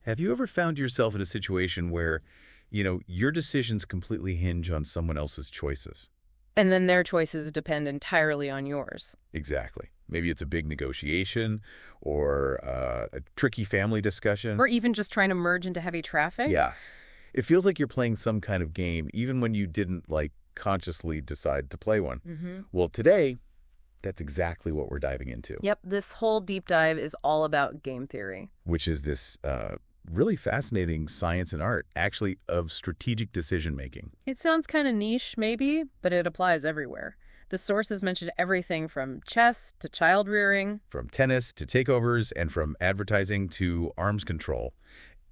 Have you ever found yourself in a situation where, your decisions completely hinge on someone else's choices? And then their choices depend entirely on yours. Exactly. Maybe it's a big negotiation or a tricky family discussion. Or even just trying to merge into heavy traffic. Yeah. It feels like you're playing some kind of game, even when you didn't, consciously decide to play one. Well, today, that's exactly what we're diving into, Yep, this whole deep dive is all about game theory. which is this really fascinating science and art, actually, of strategic decision-making. It sounds kind of niche, maybe, but it applies everywhere. The sources mention everything from chess to child rearing. From tennis to takeovers and from advertising to arms control.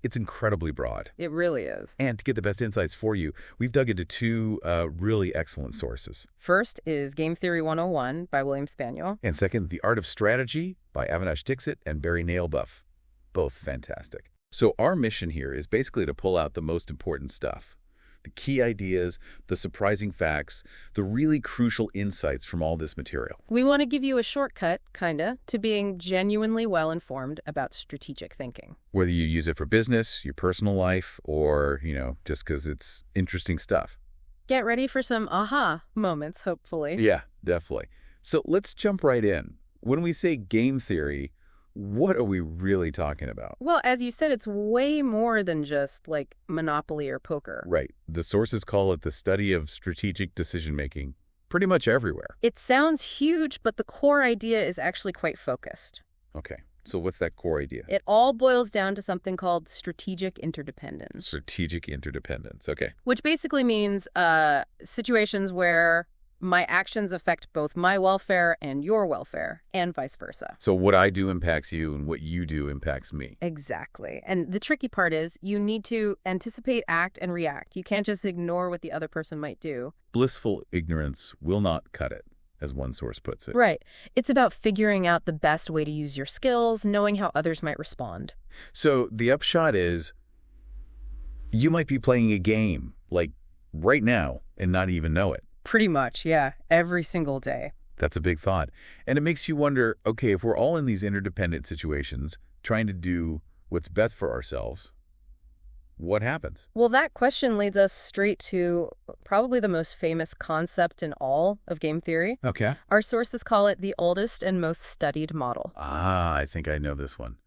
It's incredibly broad. It really is. And to get the best insights for you, we've dug into two really excellent sources. First is Game Theory 101 by William Spaniel. And second, The Art of Strategy by Avinash Dixit and Barry Nailbuff. Both fantastic. So our mission here is basically to pull out the most important stuff. The key ideas, the surprising facts, the really crucial insights from all this material. We want to give you a shortcut, kinda, to being genuinely well-informed about strategic thinking. Whether you use it for business, your personal life, or, just because it's interesting stuff. Get ready for some aha moments, hopefully. Yeah, definitely. So let's jump right in. When we say game theory, what are we really talking about? Well, as you said, it's way more than just, like, Monopoly or poker. Right. The sources call it the study of strategic decision-making pretty much everywhere. It sounds huge, but the core idea is actually quite focused. Okay. So what's that core idea? It all boils down to something called strategic interdependence. Strategic interdependence. Okay. Which basically means situations where my actions affect both my welfare and your welfare, and vice versa. So what I do impacts you and what you do impacts me. Exactly. And the tricky part is you need to anticipate, act, and react. You can't just ignore what the other person might do. Blissful ignorance will not cut it, as one source puts it. Right. It's about figuring out the best way to use your skills, knowing how others might respond. So the upshot is you might be playing a game, like right now, and not even know it. Pretty much, yeah. Every single day. That's a big thought. And it makes you wonder, okay, if we're all in these interdependent situations, trying to do what's best for ourselves, what happens? Well, that question leads us straight to probably the most famous concept in all of game theory. Okay. Our sources call it the oldest and most studied model. I think I know this one.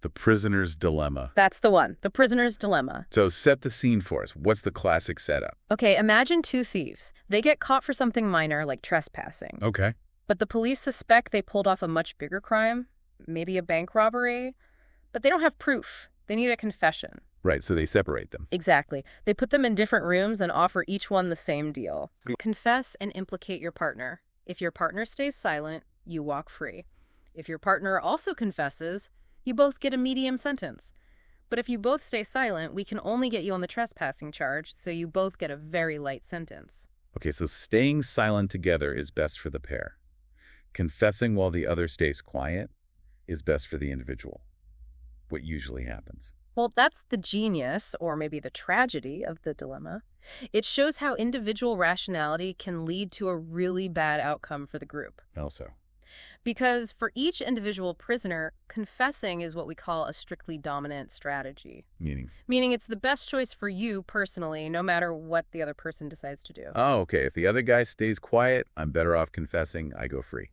The prisoner's dilemma. That's the one, the prisoner's dilemma. So set the scene for us. What's the classic setup? Okay, imagine two thieves. They get caught for something minor, like trespassing. Okay. But the police suspect they pulled off a much bigger crime, maybe a bank robbery. But they don't have proof. They need a confession. Right, so they separate them. Exactly. They put them in different rooms and offer each one the same deal. Confess and implicate your partner. If your partner stays silent, you walk free. If your partner also confesses, you both get a medium sentence. But if you both stay silent, we can only get you on the trespassing charge, so you both get a very light sentence. Okay, so staying silent together is best for the pair. Confessing while the other stays quiet is best for the individual. What usually happens. Well, that's the genius, or maybe the tragedy, of the dilemma. It shows how individual rationality can lead to a really bad outcome for the group. Also. Because for each individual prisoner, confessing is what we call a strictly dominant strategy. Meaning? Meaning it's the best choice for you personally, no matter what the other person decides to do. Oh, okay. If the other guy stays quiet, I'm better off confessing, I go free.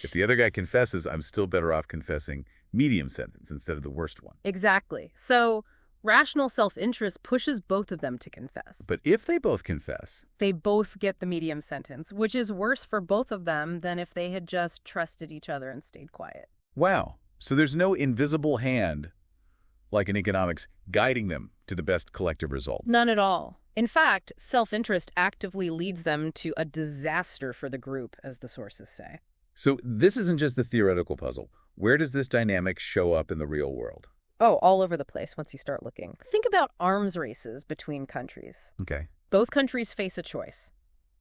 If the other guy confesses, I'm still better off confessing, medium sentence instead of the worst one. Exactly. So rational self-interest pushes both of them to confess. But if they both confess, they both get the medium sentence, which is worse for both of them than if they had just trusted each other and stayed quiet. wow. So there's no invisible hand, like in economics, guiding them to the best collective result. None at all. In fact, self-interest actively leads them to a disaster for the group, as the sources say. So this isn't just the theoretical puzzle. Where does this dynamic show up in the real world? Oh, all over the place once you start looking. Think about arms races between countries. Okay. Both countries face a choice.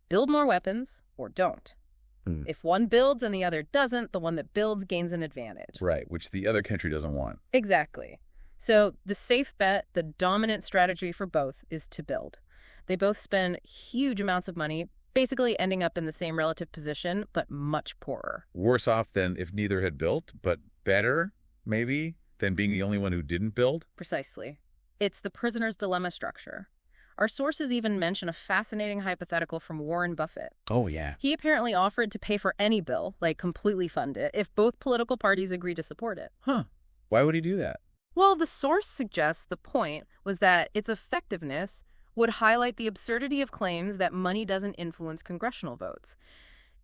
Build more weapons or don't. If one builds and the other doesn't, the one that builds gains an advantage. Right, which the other country doesn't want. Exactly. So the safe bet, the dominant strategy for both, is to build. They both spend huge amounts of money, basically ending up in the same relative position, but much poorer. Worse off than if neither had built, but better, maybe, than being the only one who didn't build? Precisely. It's the prisoner's dilemma structure. Our sources even mention a fascinating hypothetical from Warren Buffett. Oh, yeah. He apparently offered to pay for any bill, like completely fund it, if both political parties agreed to support it. Huh. Why would he do that? Well, the source suggests the point was that its effectiveness would highlight the absurdity of claims that money doesn't influence congressional votes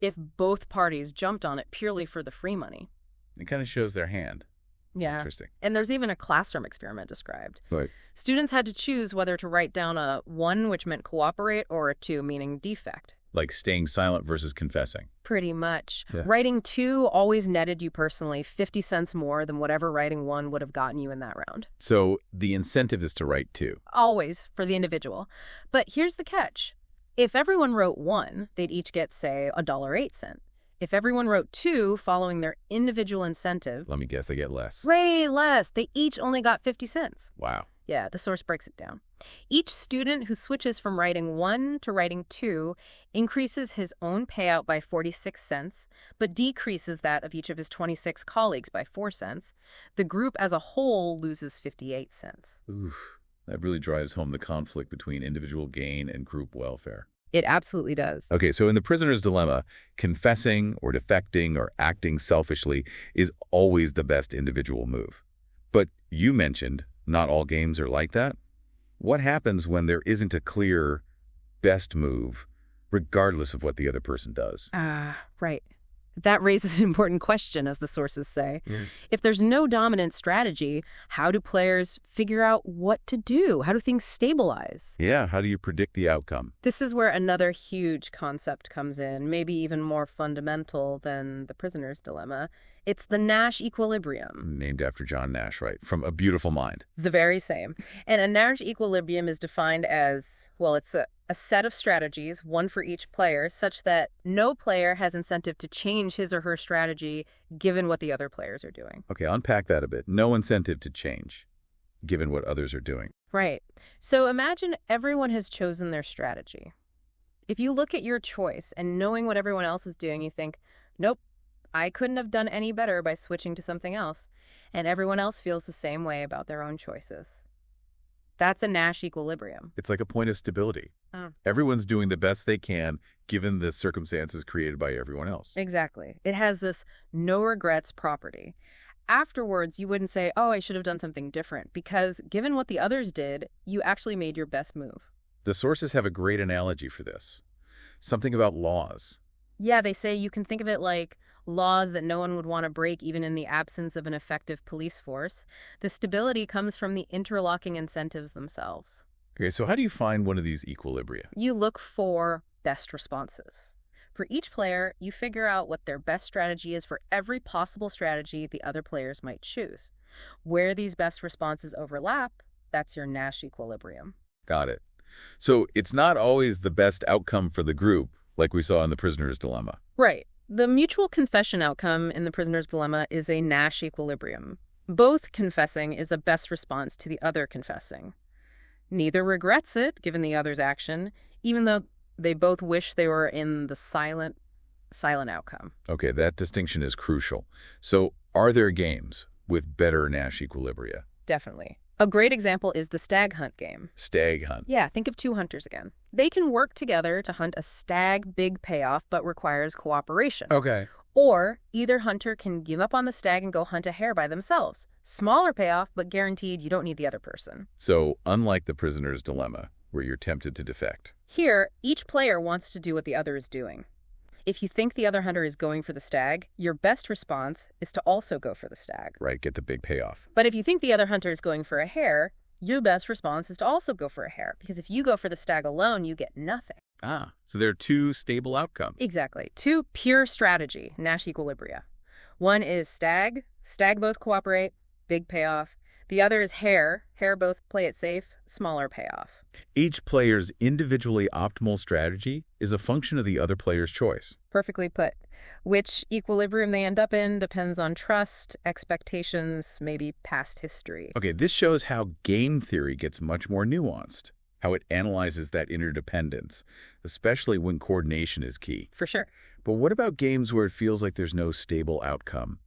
if both parties jumped on it purely for the free money. It kind of shows their hand. Yeah. Interesting. And there's even a classroom experiment described. Right. Students had to choose whether to write down a 1, which meant cooperate, or a 2, meaning defect. Like staying silent versus confessing. Pretty much. Yeah. Writing 2 always netted you personally 50 cents more than whatever writing 1 would have gotten you in that round. So the incentive is to write 2. Always, for the individual. But here's the catch. If everyone wrote 1, they'd each get, say, $1.08. If everyone wrote 2, following their individual incentive, Let me guess, they get less. way less. They each only got 50 cents. Wow. Yeah, the source breaks it down. Each student who switches from writing 1 to writing 2 increases his own payout by 46 cents, but decreases that of each of his 26 colleagues by 4 cents. The group as a whole loses 58 cents. Oof. That really drives home the conflict between individual gain and group welfare. It absolutely does. Okay, so in the prisoner's dilemma, confessing or defecting or acting selfishly is always the best individual move. But you mentioned not all games are like that. What happens when there isn't a clear best move, regardless of what the other person does? Right. That raises an important question, as the sources say. If there's no dominant strategy, how do players figure out what to do? How do things stabilize? Yeah, how do you predict the outcome? This is where another huge concept comes in, maybe even more fundamental than the prisoner's dilemma. It's the Nash equilibrium. Named after John Nash, right? From A Beautiful Mind. The very same. And a Nash equilibrium is defined as, well, it's a set of strategies, one for each player, such that no player has incentive to change his or her strategy given what the other players are doing. Okay, unpack that a bit. No incentive to change, given what others are doing. Right. So imagine everyone has chosen their strategy. If you look at your choice and knowing what everyone else is doing, you think, nope, I couldn't have done any better by switching to something else. And everyone else feels the same way about their own choices. That's a Nash equilibrium. It's like a point of stability. Oh. Everyone's doing the best they can, given the circumstances created by everyone else. Exactly. It has this no regrets property. Afterwards, you wouldn't say, oh, I should have done something different, because given what the others did, you actually made your best move. The sources have a great analogy for this. Something about laws. Yeah, they say you can think of it like laws that no one would want to break even in the absence of an effective police force. The stability comes from the interlocking incentives themselves. Okay, so how do you find one of these equilibria? You look for best responses. For each player, you figure out what their best strategy is for every possible strategy the other players might choose. Where these best responses overlap, that's your Nash equilibrium. Got it. So it's not always the best outcome for the group, like we saw in the prisoner's dilemma. Right. The mutual confession outcome in the prisoner's dilemma is a Nash equilibrium. Both confessing is a best response to the other confessing. Neither regrets it, given the other's action, even though they both wish they were in the silent outcome. Okay, that distinction is crucial. So are there games with better Nash equilibria? Definitely. A great example is the stag hunt game. Stag hunt. Yeah, think of 2 hunters again. They can work together to hunt a stag, big payoff, but requires cooperation. Okay. Or either hunter can give up on the stag and go hunt a hare by themselves. Smaller payoff, but guaranteed you don't need the other person. So unlike the prisoner's dilemma, where you're tempted to defect. Here, each player wants to do what the other is doing. If you think the other hunter is going for the stag, your best response is to also go for the stag. Right, get the big payoff. But if you think the other hunter is going for a hare, your best response is to also go for a hare, because if you go for the stag alone, you get nothing. Ah, so there are 2 stable outcomes. Exactly. 2 pure strategy, Nash equilibria. One is stag both cooperate, big payoff. The other is hare both play it safe, smaller payoff. Each player's individually optimal strategy is a function of the other player's choice. Perfectly put. Which equilibrium they end up in depends on trust, expectations, maybe past history. Okay, this shows how game theory gets much more nuanced, how it analyzes that interdependence, especially when coordination is key. For sure. But what about games where it feels like there's no stable outcome,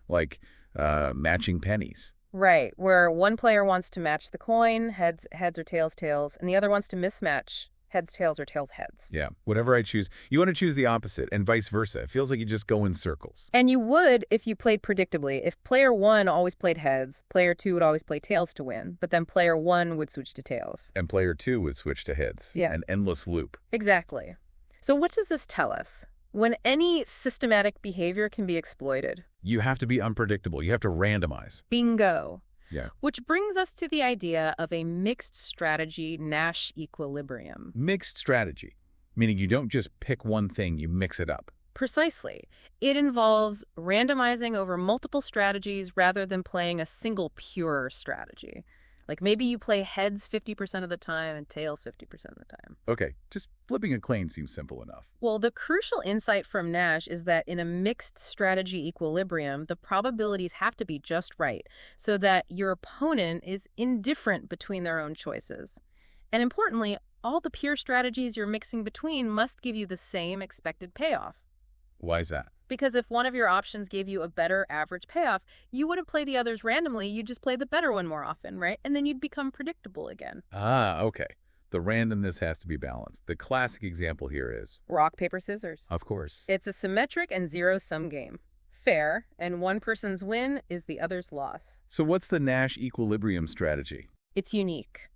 like matching pennies? Right, where one player wants to match the coin, heads, heads or tails, tails, and the other wants to mismatch heads, tails or tails, heads. Yeah, whatever I choose, you want to choose the opposite, and vice versa. It feels like you just go in circles. And you would if you played predictably. If player one always played heads, player two would always play tails to win, but then player one would switch to tails. And player 2 would switch to heads. Yeah. An endless loop. Exactly. So what does this tell us? When any systematic behavior can be exploited. You have to be unpredictable. You have to randomize. Bingo. Yeah. Which brings us to the idea of a mixed strategy Nash equilibrium. Mixed strategy, meaning you don't just pick one thing, you mix it up. Precisely. It involves randomizing over multiple strategies rather than playing a single pure strategy. Like maybe you play heads 50% of the time and tails 50% of the time. Okay, just flipping a coin seems simple enough. Well, the crucial insight from Nash is that in a mixed strategy equilibrium, the probabilities have to be just right so that your opponent is indifferent between their own choices. And importantly, all the pure strategies you're mixing between must give you the same expected payoff. Why is that? Because if one of your options gave you a better average payoff, you wouldn't play the others randomly. You'd just play the better one more often, right? And then you'd become predictable again. Ah, okay. The randomness has to be balanced. The classic example here is... Rock, paper, scissors. Of course. It's a symmetric and zero-sum game. Fair, and one person's win is the other's loss. So what's the Nash equilibrium strategy? It's unique.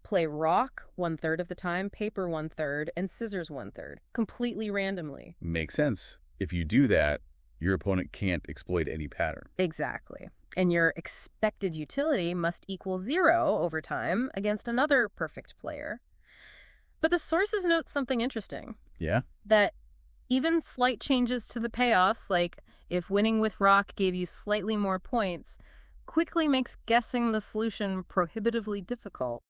Play rock 1/3 of the time, paper 1/3, and scissors 1/3, completely randomly. Makes sense. If you do that, your opponent can't exploit any pattern. Exactly. And your expected utility must equal 0 over time against another perfect player. But the sources note something interesting. Yeah? That even slight changes to the payoffs, like if winning with rock gave you slightly more points, quickly makes guessing the solution prohibitively difficult.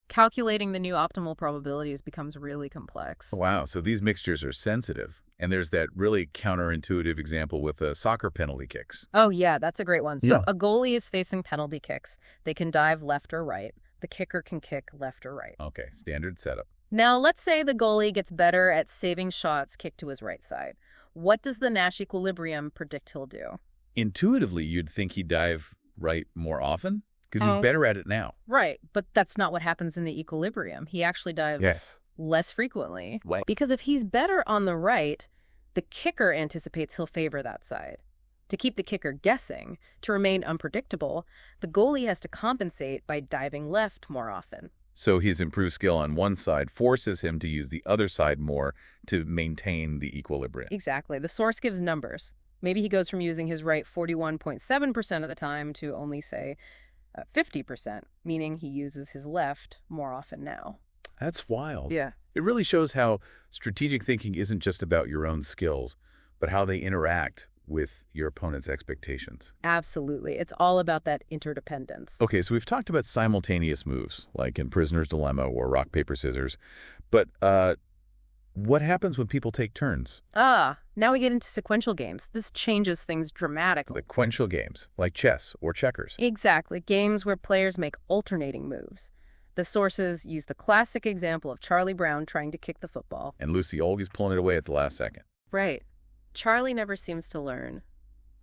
Calculating the new optimal probabilities becomes really complex. Wow, so these mixtures are sensitive. And there's that really counterintuitive example with soccer penalty kicks. Oh, yeah, that's a great one. So Yeah. a goalie is facing penalty kicks. They can dive left or right. The kicker can kick left or right. Okay, standard setup. Now, let's say the goalie gets better at saving shots kicked to his right side. What does the Nash equilibrium predict he'll do? Intuitively, you'd think he'd dive right more often because he's better at it now. Right, but that's not what happens in the equilibrium. He actually dives less frequently. Why? Because if he's better on the right, the kicker anticipates he'll favor that side. To keep the kicker guessing, to remain unpredictable, the goalie has to compensate by diving left more often. So his improved skill on one side forces him to use the other side more to maintain the equilibrium. Exactly. The source gives numbers. Maybe he goes from using his right 41.7% of the time to only, say, 50%, meaning he uses his left more often now. That's wild. Yeah. It really shows how strategic thinking isn't just about your own skills, but how they interact with your opponent's expectations. Absolutely. It's all about that interdependence. Okay, so we've talked about simultaneous moves, like in Prisoner's Dilemma or Rock, Paper, Scissors. But what happens when people take turns? Now we get into sequential games. This changes things dramatically. Sequential games, like chess or checkers. Exactly. Games where players make alternating moves. The sources use the classic example of Charlie Brown trying to kick the football. And Lucy always pulling it away at the last second. Right. Charlie never seems to learn.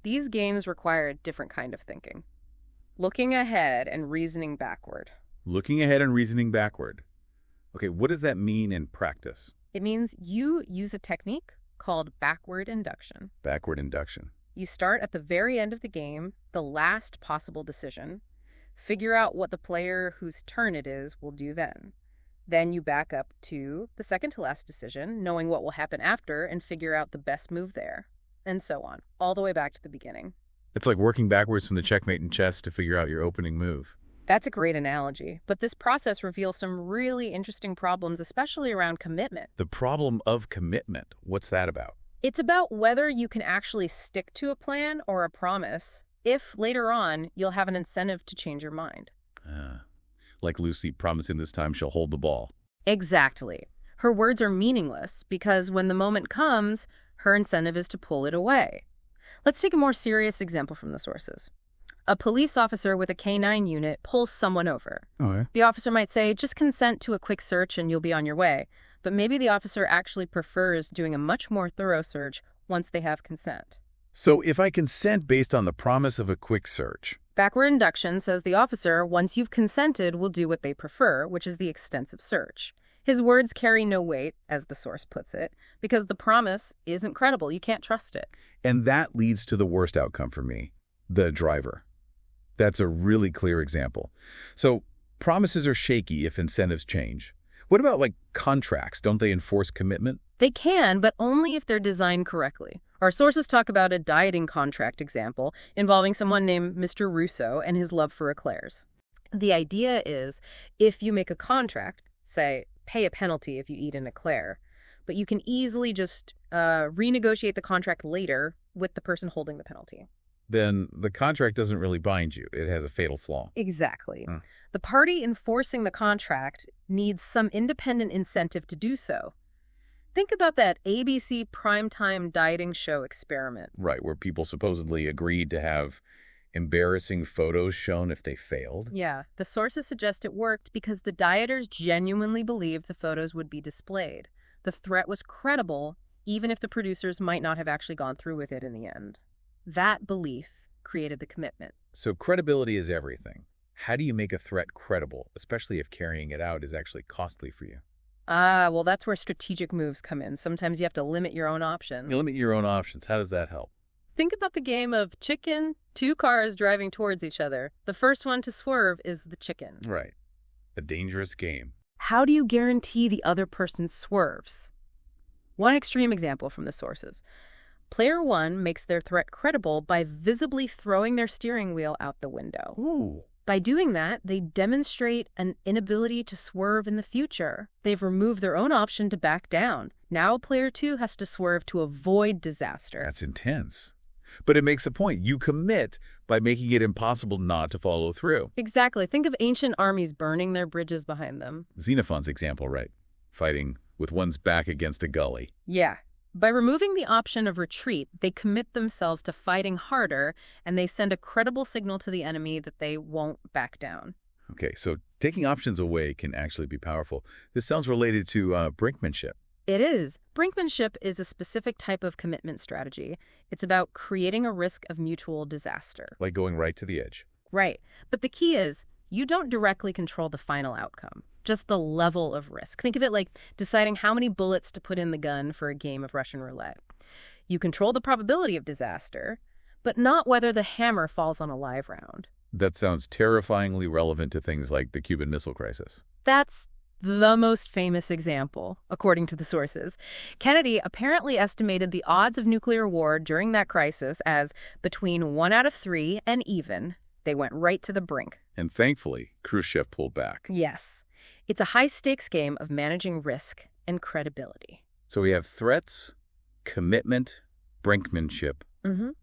These games require a different kind of thinking. Looking ahead and reasoning backward. Looking ahead and reasoning backward. Okay, what does that mean in practice? It means you use a technique called backward induction. Backward induction. You start at the very end of the game, the last possible decision. Figure out what the player whose turn it is will do then. Then you back up to the second to last decision, knowing what will happen after, and figure out the best move there. And so on, all the way back to the beginning. It's like working backwards from the checkmate in chess to figure out your opening move. That's a great analogy, but this process reveals some really interesting problems, especially around commitment. The problem of commitment, what's that about? It's about whether you can actually stick to a plan or a promise, if later on you'll have an incentive to change your mind. Like Lucy promising this time she'll hold the ball. Exactly. Her words are meaningless because when the moment comes, her incentive is to pull it away. Let's take a more serious example from the sources. A police officer with a K-9 unit pulls someone over. Okay. The officer might say, just consent to a quick search and you'll be on your way. But maybe the officer actually prefers doing a much more thorough search once they have consent. So if I consent based on the promise of a quick search, Backward induction says the officer, once you've consented, will do what they prefer, which is the extensive search. His words carry no weight, as the source puts it, because the promise isn't credible. You can't trust it. And that leads to the worst outcome for me, the driver. That's a really clear example. So promises are shaky if incentives change. What about, like, contracts? Don't they enforce commitment? They can, but only if they're designed correctly. Our sources talk about a dieting contract example involving someone named Mr. Russo and his love for eclairs. The idea is, if you make a contract, say, pay a penalty if you eat an eclair, but you can easily just renegotiate the contract later with the person holding the penalty. Then the contract doesn't really bind you. It has a fatal flaw. Exactly. The party enforcing the contract needs some independent incentive to do so. Think about that ABC primetime dieting show experiment. Right, where people supposedly agreed to have embarrassing photos shown if they failed. Yeah, the sources suggest it worked because the dieters genuinely believed the photos would be displayed. The threat was credible, even if the producers might not have actually gone through with it in the end. That belief created the commitment. So credibility is everything. How do you make a threat credible, especially if carrying it out is actually costly for you? Well, that's where strategic moves come in. Sometimes you have to limit your own options. You limit your own options. How does that help? Think about the game of chicken, two cars driving towards each other. The first one to swerve is the chicken. Right. A dangerous game. How do you guarantee the other person swerves? One extreme example from the sources. Player one makes their threat credible by visibly throwing their steering wheel out the window. Ooh. By doing that, they demonstrate an inability to swerve in the future. They've removed their own option to back down. Now player two has to swerve to avoid disaster. That's intense. But it makes a point. You commit by making it impossible not to follow through. Exactly. Think of ancient armies burning their bridges behind them. Xenophon's example, right? Fighting with one's back against a gully. Yeah. By removing the option of retreat, they commit themselves to fighting harder, and they send a credible signal to the enemy that they won't back down. Okay, so taking options away can actually be powerful. This sounds related to brinkmanship. It is. Brinkmanship is a specific type of commitment strategy. It's about creating a risk of mutual disaster. Like going right to the edge. Right. But the key is, you don't directly control the final outcome, just the level of risk. Think of it like deciding how many bullets to put in the gun for a game of Russian roulette. You control the probability of disaster, but not whether the hammer falls on a live round. That sounds terrifyingly relevant to things like the Cuban Missile Crisis. That's the most famous example, according to the sources. Kennedy apparently estimated the odds of nuclear war during that crisis as between 1 out of 3 and even. They went right to the brink. And thankfully, Khrushchev pulled back. Yes. It's a high-stakes game of managing risk and credibility. So we have threats, commitment, brinkmanship.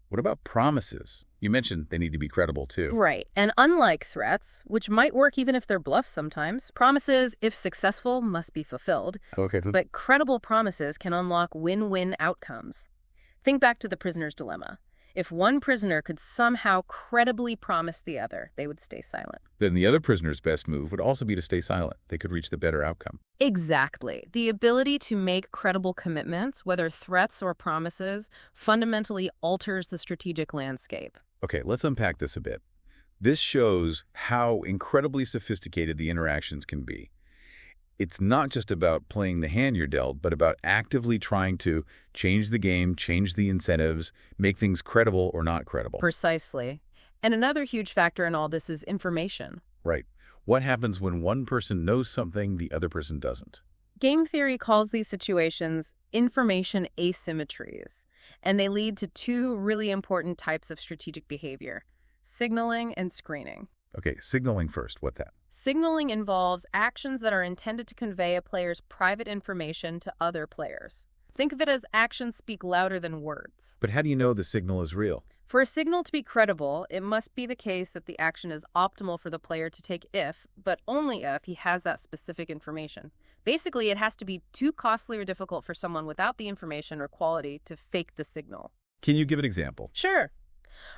What about promises? You mentioned they need to be credible, too. Right. And unlike threats, which might work even if they're bluff sometimes, promises, if successful, must be fulfilled. Okay. But credible promises can unlock win-win outcomes. Think back to the prisoner's dilemma. If one prisoner could somehow credibly promise the other, they would stay silent. Then the other prisoner's best move would also be to stay silent. They could reach the better outcome. Exactly. The ability to make credible commitments, whether threats or promises, fundamentally alters the strategic landscape. Okay, let's unpack this a bit. This shows how incredibly sophisticated the interactions can be. It's not just about playing the hand you're dealt, but about actively trying to change the game, change the incentives, make things credible or not credible. Precisely. And another huge factor in all this is information. Right. What happens when one person knows something the other person doesn't? Game theory calls these situations information asymmetries, and they lead to two really important types of strategic behavior: signaling and screening. Okay, signaling first. What's that? Signaling involves actions that are intended to convey a player's private information to other players. Think of it as actions speak louder than words. But how do you know the signal is real? For a signal to be credible, it must be the case that the action is optimal for the player to take if, but only if, he has that specific information. Basically, it has to be too costly or difficult for someone without the information or quality to fake the signal. Can you give an example? Sure.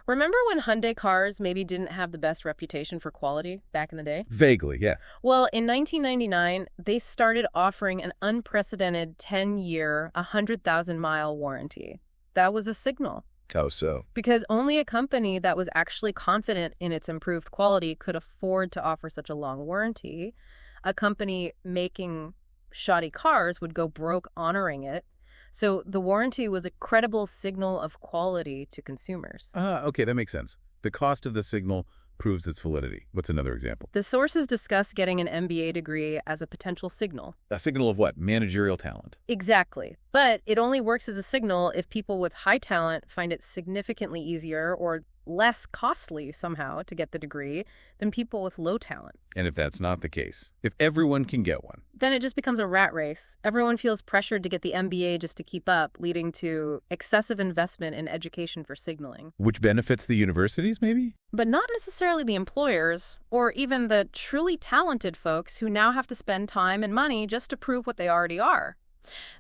Remember when Hyundai cars maybe didn't have the best reputation for quality back in the day? Vaguely, yeah. Well, in 1999, they started offering an unprecedented 10-year, 100,000-mile warranty. That was a signal. Oh, so. Because only a company that was actually confident in its improved quality could afford to offer such a long warranty. A company making shoddy cars would go broke honoring it. So the warranty was a credible signal of quality to consumers. Okay, that makes sense. The cost of the signal proves its validity. What's another example? The sources discuss getting an MBA degree as a potential signal. A signal of what? Managerial talent. Exactly. But it only works as a signal if people with high talent find it significantly easier or less costly somehow to get the degree than people with low talent. And if that's not the case, if everyone can get one, Then it just becomes a rat race. Everyone feels pressured to get the MBA just to keep up, leading to excessive investment in education for signaling. which benefits the universities, maybe? But not necessarily the employers, or even the truly talented folks who now have to spend time and money just to prove what they already are.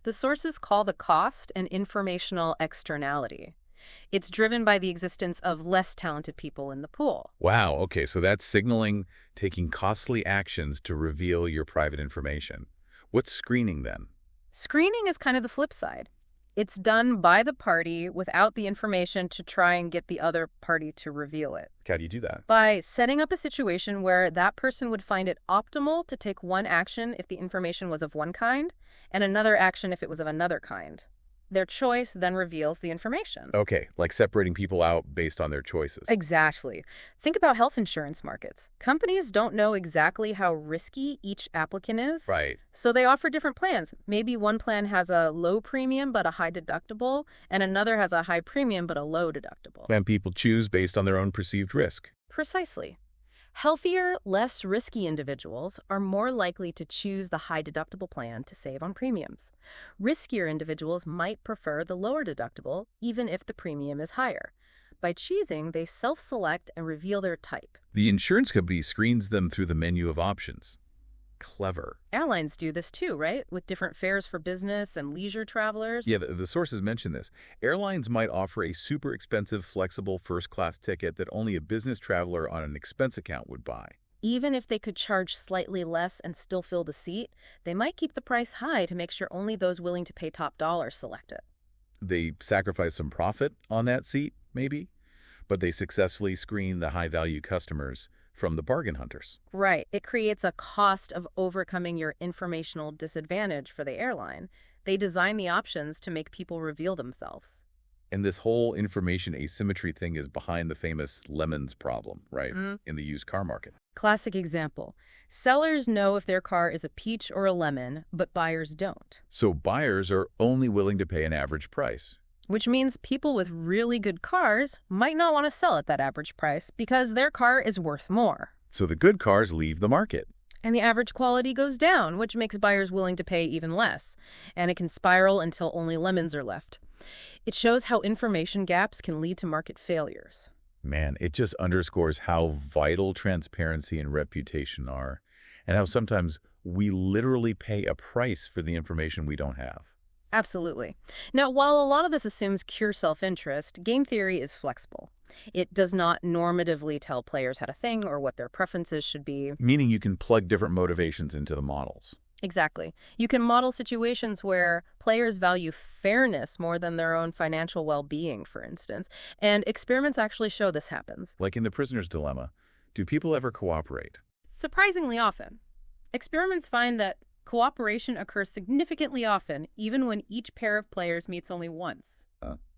The sources call the cost an informational externality. It's driven by the existence of less talented people in the pool. Wow, okay, so that's signaling taking costly actions to reveal your private information. What's screening then? Screening is kind of the flip side. It's done by the party without the information to try and get the other party to reveal it. How do you do that? By setting up a situation where that person would find it optimal to take one action if the information was of one kind, and another action if it was of another kind. Their choice then reveals the information. Okay, like separating people out based on their choices. Exactly. Think about health insurance markets. Companies don't know exactly how risky each applicant is. Right. So they offer different plans. Maybe one plan has a low premium but a high deductible, and another has a high premium but a low deductible. And people choose based on their own perceived risk. Precisely. Healthier, less risky individuals are more likely to choose the high deductible plan to save on premiums. Riskier individuals might prefer the lower deductible, even if the premium is higher. By choosing, they self-select and reveal their type. The insurance company screens them through the menu of options. Clever. Airlines do this too, right? With different fares for business and leisure travelers. Yeah, the sources mention this. Airlines might offer a super expensive, flexible first-class ticket that only a business traveler on an expense account would buy. Even if they could charge slightly less and still fill the seat, they might keep the price high to make sure only those willing to pay top dollar select it. They sacrifice some profit on that seat, maybe, but they successfully screen the high-value customers from the bargain hunters. Right. It creates a cost of overcoming your informational disadvantage for the airline. They design the options to make people reveal themselves. And this whole information asymmetry thing is behind the famous lemons problem, right, Mhm. in the used car market. Classic example. Sellers know if their car is a peach or a lemon, but buyers don't. So buyers are only willing to pay an average price. Which means people with really good cars might not want to sell at that average price because their car is worth more. So the good cars leave the market. And the average quality goes down, which makes buyers willing to pay even less. And it can spiral until only lemons are left. It shows how information gaps can lead to market failures. Man, it just underscores how vital transparency and reputation are, and how sometimes we literally pay a price for the information we don't have. Absolutely. Now, while a lot of this assumes pure self-interest, game theory is flexible. It does not normatively tell players how to think or what their preferences should be. Meaning you can plug different motivations into the models. Exactly. You can model situations where players value fairness more than their own financial well-being, for instance. And experiments actually show this happens. Like in the prisoner's dilemma, do people ever cooperate? Surprisingly often. Experiments find that cooperation occurs significantly often, even when each pair of players meets only once.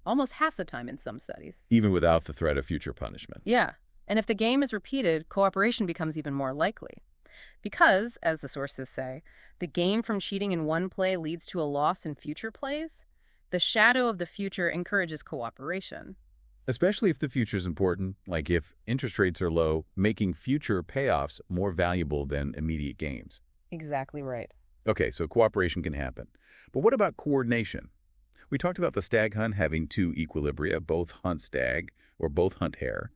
Almost half the time in some studies. Even without the threat of future punishment. Yeah. And if the game is repeated, cooperation becomes even more likely. Because, as the sources say, the gain from cheating in one play leads to a loss in future plays, the shadow of the future encourages cooperation. Especially if the future is important, like if interest rates are low, making future payoffs more valuable than immediate gains. Exactly right. Okay, so cooperation can happen. But what about coordination? We talked about the stag hunt having two equilibria, both hunt stag or both hunt hare.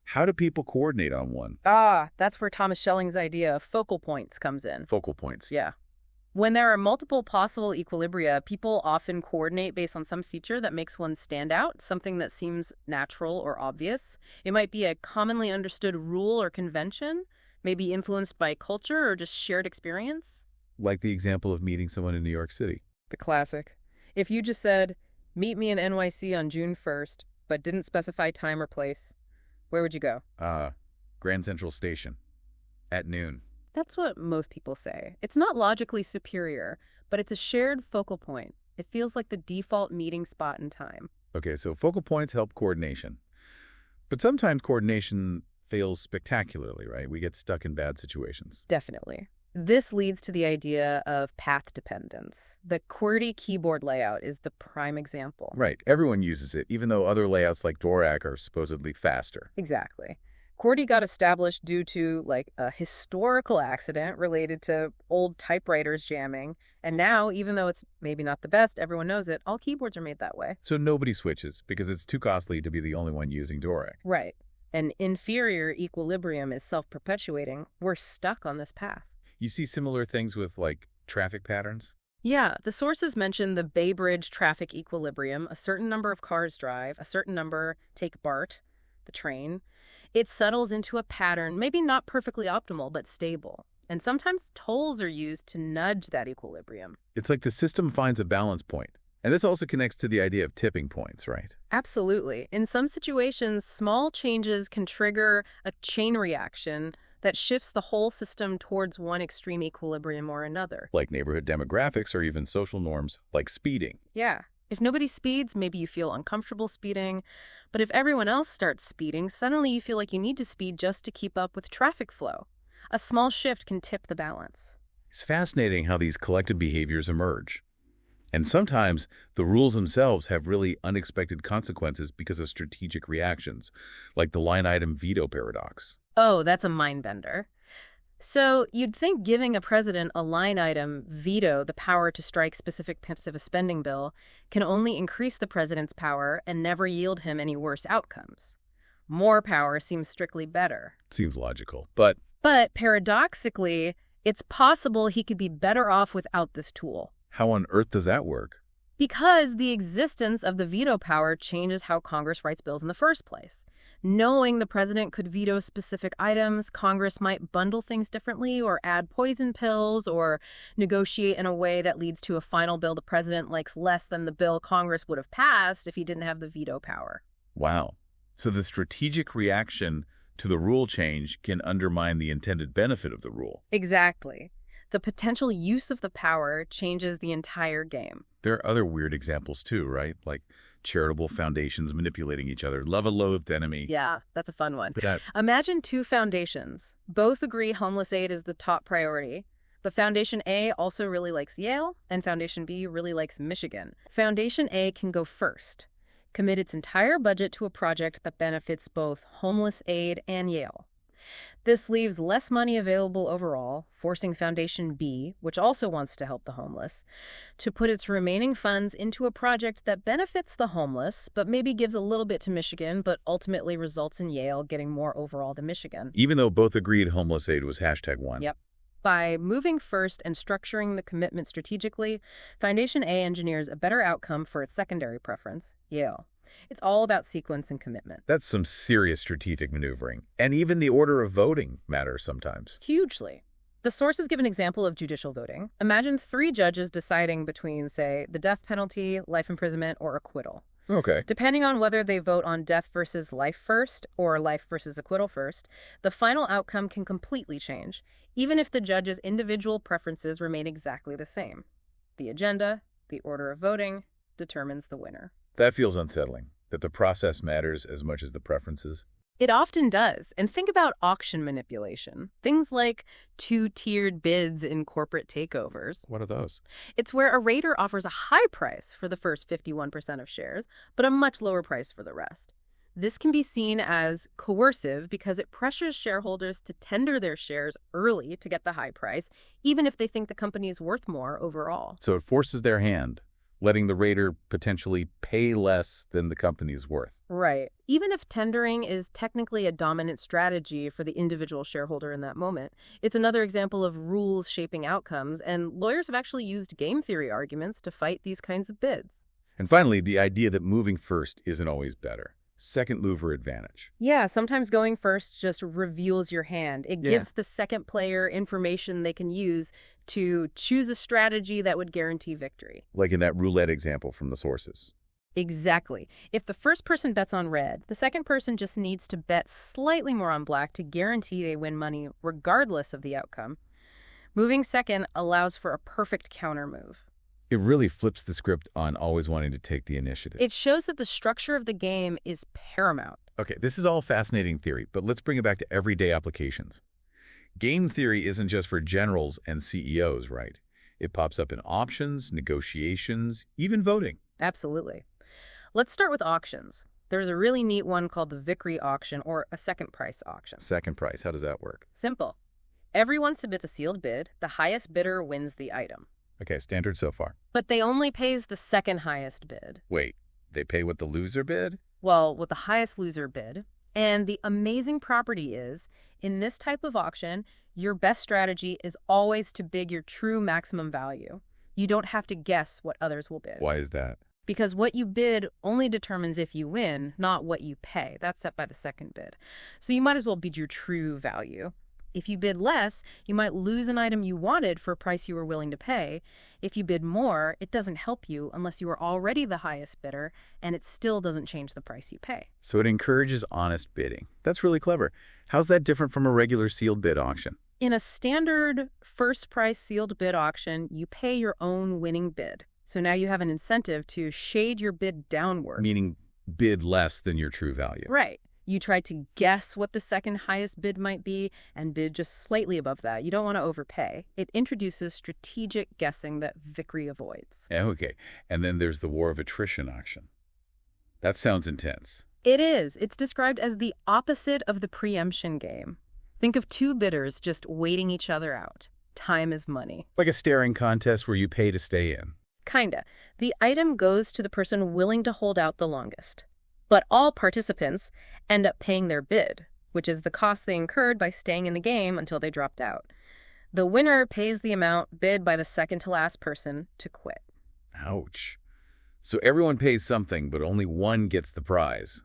How do people coordinate on one? That's where Thomas Schelling's idea of focal points comes in. Focal points. Yeah. When there are multiple possible equilibria, people often coordinate based on some feature that makes one stand out, something that seems natural or obvious. It might be a commonly understood rule or convention, maybe influenced by culture or just shared experience. Like the example of meeting someone in New York City. The classic. If you just said, meet me in NYC on June 1st, but didn't specify time or place, where would you go? Grand Central Station. At noon. That's what most people say. It's not logically superior, but it's a shared focal point. It feels like the default meeting spot and time. Okay, so focal points help coordination. But sometimes coordination fails spectacularly, right? We get stuck in bad situations. Definitely. This leads to the idea of path dependence. The QWERTY keyboard layout is the prime example. Right. Everyone uses it, even though other layouts like Dvorak are supposedly faster. Exactly. QWERTY got established due to, like, a historical accident related to old typewriters jamming. And now, even though it's maybe not the best, everyone knows it, all keyboards are made that way. So nobody switches because it's too costly to be the only one using Dvorak. Right. An inferior equilibrium is self-perpetuating. We're stuck on this path. You see similar things with, like, traffic patterns? Yeah, the sources mention the Bay Bridge traffic equilibrium. A certain number of cars drive, a certain number take BART, the train. It settles into a pattern, maybe not perfectly optimal, but stable. And sometimes tolls are used to nudge that equilibrium. It's like the system finds a balance point. And this also connects to the idea of tipping points, right? Absolutely. In some situations, small changes can trigger a chain reaction that shifts the whole system towards one extreme equilibrium or another. Like neighborhood demographics or even social norms, like speeding. Yeah. If nobody speeds, maybe you feel uncomfortable speeding. But if everyone else starts speeding, suddenly you feel like you need to speed just to keep up with traffic flow. A small shift can tip the balance. It's fascinating how these collective behaviors emerge. And sometimes the rules themselves have really unexpected consequences because of strategic reactions, like the line item veto paradox. Oh, that's a mind bender. So you'd think giving a president a line item veto, the power to strike specific bits of a spending bill, can only increase the president's power and never yield him any worse outcomes. More power seems strictly better. Seems logical. But paradoxically, it's possible he could be better off without this tool. how on earth does that work? Because the existence of the veto power changes how Congress writes bills in the first place. Knowing the president could veto specific items, Congress might bundle things differently or add poison pills or negotiate in a way that leads to a final bill the president likes less than the bill Congress would have passed if he didn't have the veto power. Wow. So the strategic reaction to the rule change can undermine the intended benefit of the rule. Exactly. The potential use of the power changes the entire game. There are other weird examples too, right? Like charitable foundations manipulating each other. Love a loathed enemy. Yeah, that's a fun one. That Imagine two foundations. Both agree homeless aid is the top priority, but Foundation A also really likes Yale, and Foundation B really likes Michigan. Foundation A can go first, commit its entire budget to a project that benefits both homeless aid and Yale. This leaves less money available overall, forcing Foundation B, which also wants to help the homeless, to put its remaining funds into a project that benefits the homeless, but maybe gives a little bit to Michigan, but ultimately results in Yale getting more overall than Michigan. even though both agreed homeless aid was #1. Yep. By moving first and structuring the commitment strategically, Foundation A engineers a better outcome for its secondary preference, Yale. It's all about sequence and commitment. That's some serious strategic maneuvering. And even the order of voting matters sometimes. Hugely. The sources give an example of judicial voting. Imagine 3 judges deciding between, say, the death penalty, life imprisonment, or acquittal. Okay. Depending on whether they vote on death versus life first or life versus acquittal first, the final outcome can completely change, even if the judge's individual preferences remain exactly the same. The agenda, the order of voting, determines the winner. That feels unsettling, that the process matters as much as the preferences. It often does. And think about auction manipulation. Things like 2-tiered bids in corporate takeovers. What are those? It's where a raider offers a high price for the first 51% of shares, but a much lower price for the rest. This can be seen as coercive because it pressures shareholders to tender their shares early to get the high price, even if they think the company is worth more overall. So it forces their hand, letting the raider potentially pay less than the company's worth. Right. Even if tendering is technically a dominant strategy for the individual shareholder in that moment, it's another example of rules shaping outcomes, and lawyers have actually used game theory arguments to fight these kinds of bids. And finally, the idea that moving first isn't always better. Second mover advantage. Yeah, sometimes going first just reveals your hand. It Yeah. gives the second player information they can use to choose a strategy that would guarantee victory. Like in that roulette example from the sources. Exactly. If the first person bets on red, the second person just needs to bet slightly more on black to guarantee they win money regardless of the outcome. Moving second allows for a perfect counter move. It really flips the script on always wanting to take the initiative. It shows that the structure of the game is paramount. Okay, this is all fascinating theory, but let's bring it back to everyday applications. Game theory isn't just for generals and CEOs, right? It pops up in options, negotiations, even voting. Absolutely. Let's start with auctions. There's a really neat one called the Vickrey auction or a second price auction. Second price, how does that work? Simple. Everyone submits a sealed bid. The highest bidder wins the item. Okay, standard so far. But they only pays the second highest bid. Wait, they pay what the loser bid? Well, with the highest loser bid. And the amazing property is, in this type of auction, your best strategy is always to bid your true maximum value. You don't have to guess what others will bid. Why is that? Because what you bid only determines if you win, not what you pay. That's set by the second bid. So you might as well bid your true value. If you bid less, you might lose an item you wanted for a price you were willing to pay. If you bid more, it doesn't help you unless you are already the highest bidder, and it still doesn't change the price you pay. So it encourages honest bidding. That's really clever. How's that different from a regular sealed bid auction? In a standard first price sealed bid auction, you pay your own winning bid. So now you have an incentive to shade your bid downward. Meaning bid less than your true value. Right. You try to guess what the second highest bid might be and bid just slightly above that. You don't want to overpay. It introduces strategic guessing that Vickrey avoids. Okay, and then there's the war of attrition auction. That sounds intense. It is. It's described as the opposite of the preemption game. Think of two bidders just waiting each other out. Time is money. Like a staring contest where you pay to stay in. Kinda. The item goes to the person willing to hold out the longest. But all participants end up paying their bid, which is the cost they incurred by staying in the game until they dropped out. The winner pays the amount bid by the second to last person to quit. Ouch. So everyone pays something, but only one gets the prize.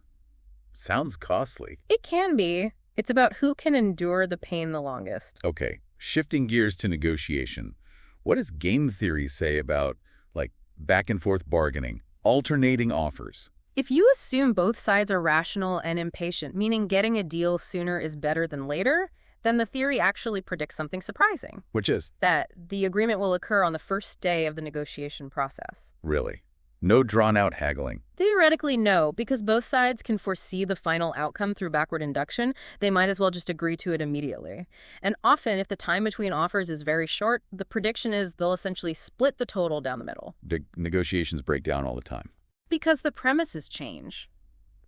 Sounds costly. It can be. It's about who can endure the pain the longest. Okay, shifting gears to negotiation. What does game theory say about, like, back and forth bargaining, alternating offers? If you assume both sides are rational and impatient, meaning getting a deal sooner is better than later, then the theory actually predicts something surprising. Which is? That the agreement will occur on the first day of the negotiation process. Really? No drawn-out haggling? Theoretically, no, because both sides can foresee the final outcome through backward induction. They might as well just agree to it immediately. And often, if the time between offers is very short, the prediction is they'll essentially split the total down the middle. Negotiations break down all the time. Because the premises change.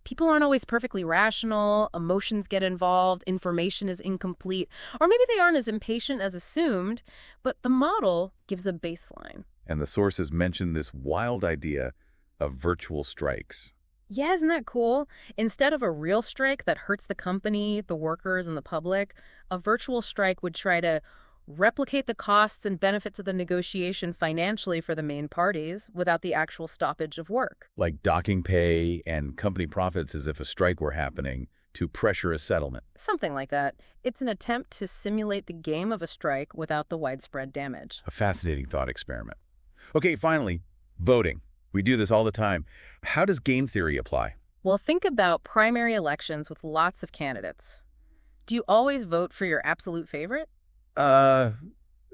People aren't always perfectly rational, emotions get involved, information is incomplete, or maybe they aren't as impatient as assumed, but the model gives a baseline. And the sources mention this wild idea of virtual strikes. Yeah, isn't that cool? Instead of a real strike that hurts the company, the workers, and the public, a virtual strike would try to replicate the costs and benefits of the negotiation financially for the main parties without the actual stoppage of work. Like docking pay and company profits as if a strike were happening to pressure a settlement. Something like that. It's an attempt to simulate the game of a strike without the widespread damage. A fascinating thought experiment. Okay, finally, voting. We do this all the time. How does game theory apply? Well, think about primary elections with lots of candidates. Do you always vote for your absolute favorite?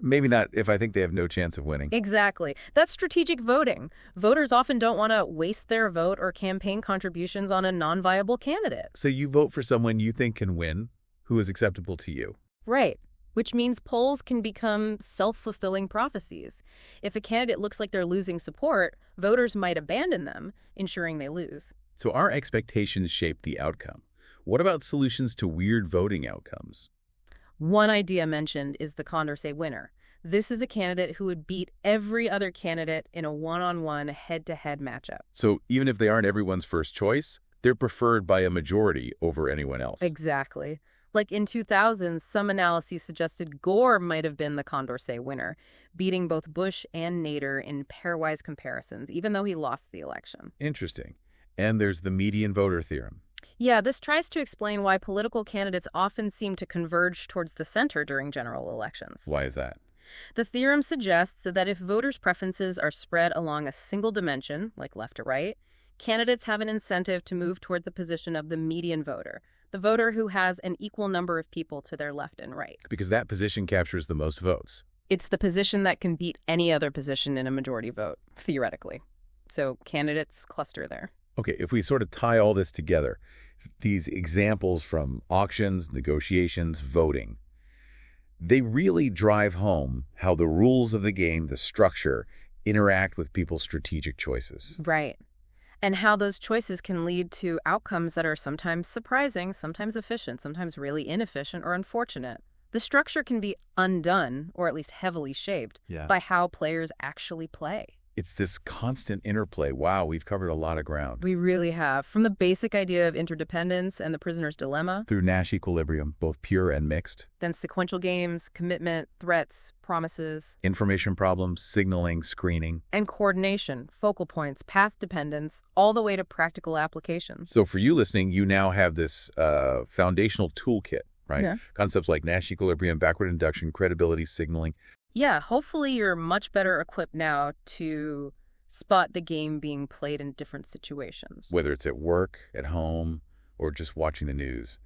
Maybe not if I think they have no chance of winning. Exactly. That's strategic voting. Voters often don't want to waste their vote or campaign contributions on a non-viable candidate. So you vote for someone you think can win, who is acceptable to you. Right. Which means polls can become self-fulfilling prophecies. If a candidate looks like they're losing support, voters might abandon them, ensuring they lose. So our expectations shape the outcome. What about solutions to weird voting outcomes? One idea mentioned is the Condorcet winner. This is a candidate who would beat every other candidate in a one-on-one, head-to-head matchup. So even if they aren't everyone's first choice, they're preferred by a majority over anyone else. Exactly. Like in 2000, some analyses suggested Gore might have been the Condorcet winner, beating both Bush and Nader in pairwise comparisons, even though he lost the election. Interesting. And there's the median voter theorem. Yeah, this tries to explain why political candidates often seem to converge towards the center during general elections. Why is that? The theorem suggests that if voters' preferences are spread along a single dimension, like left to right, Candidates have an incentive to move toward the position of the median voter, the voter who has an equal number of people to their left and right. Because that position captures the most votes. It's the position that can beat any other position in a majority vote, theoretically. So candidates cluster there. Okay, if we sort of tie all this together, these examples from auctions, negotiations, voting, they really drive home how the rules of the game, the structure, interact with people's strategic choices. Right. And how those choices can lead to outcomes that are sometimes surprising, sometimes efficient, sometimes really inefficient or unfortunate. The structure can be undone, or at least heavily shaped, by how players actually play. It's this constant interplay. Wow, we've covered a lot of ground. We really have. From the basic idea of interdependence and the prisoner's dilemma, Through Nash equilibrium, both pure and mixed. then sequential games, commitment, threats, promises, Information problems, signaling, screening. and coordination, focal points, path dependence, all the way to practical applications. So for you listening, you now have this foundational toolkit, right? Yeah. Concepts like Nash equilibrium, backward induction, credibility, signaling. Yeah, hopefully you're much better equipped now to spot the game being played in different situations. Whether it's at work, at home, or just watching the news.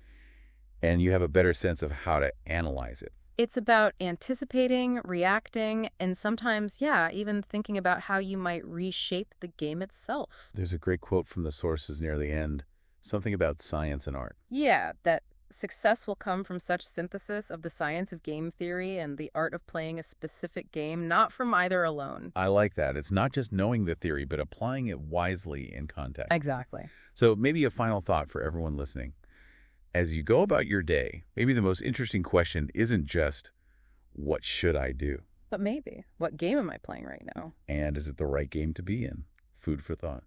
And you have a better sense of how to analyze it. It's about anticipating, reacting, and sometimes, even thinking about how you might reshape the game itself. There's a great quote from the sources near the end, something about science and art. Yeah, that success will come from such synthesis of the science of game theory and the art of playing a specific game, not from either alone. I like that. It's not just knowing the theory, but applying it wisely in context. Exactly. So maybe a final thought for everyone listening. As you go about your day, maybe the most interesting question isn't just, what should I do? But maybe, what game am I playing right now? And is it the right game to be in? Food for thought.